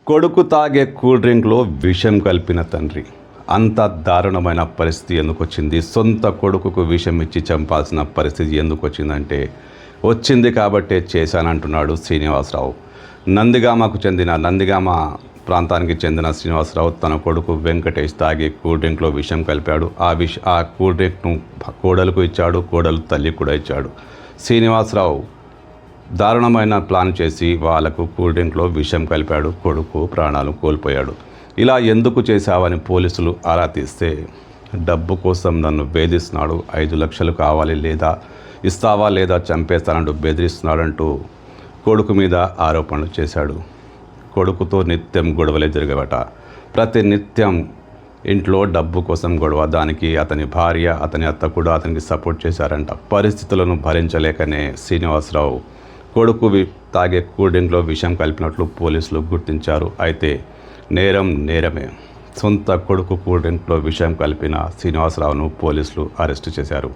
కొడుకు తాగే కూల్ డ్రింక్లో విషం కలిపిన తండ్రి. అంత దారుణమైన పరిస్థితి ఎందుకు వచ్చింది? సొంత కొడుకుకు విషం ఇచ్చి చంపాల్సిన పరిస్థితి ఎందుకు వచ్చిందంటే, వచ్చింది కాబట్టే చేశానంటున్నాడు శ్రీనివాసరావు. నందిగామ ప్రాంతానికి చెందిన శ్రీనివాసరావు తన కొడుకు వెంకటేష్ తాగే కూల్ డ్రింక్లో విషం కలిపాడు. ఆ కూల్ డ్రింక్ను కోడలకు ఇచ్చాడు, కోడలు తల్లి కూడా ఇచ్చాడు. శ్రీనివాసరావు దారుణమైన ప్లాన్ చేసి వాళ్ళకు కూల్ డ్రింక్లో విషం కలిపాడు. కొడుకు ప్రాణాలు కోల్పోయాడు. ఇలా ఎందుకు చేశావని పోలీసులు ఆరా తీస్తే, డబ్బు కోసం నన్ను వేధిస్తున్నాడు, 5 లక్షలు కావాలి, లేదా ఇస్తావా లేదా చంపేస్తానంటూ బెదిరిస్తున్నాడంటూ కొడుకు మీద ఆరోపణలు చేశాడు. కొడుకుతో నిత్యం గొడవలే జరిగేవట. ప్రతి నిత్యం ఇంట్లో డబ్బు కోసం గొడవ. దానికి అతని భార్య, అతని అత్త కూడా అతనికి సపోర్ట్ చేశారంట. పరిస్థితులను భరించలేకనే శ్రీనివాసరావు కొడుకు తాగే కూల్ డ్రింక్లో విషం కలిపినట్లు పోలీసులు గుర్తించారు. అయితే నేరమే. సొంత కొడుకు కూల్ డ్రింక్లో విషం కలిపిన శ్రీనివాసరావును పోలీసులు అరెస్టు చేశారు.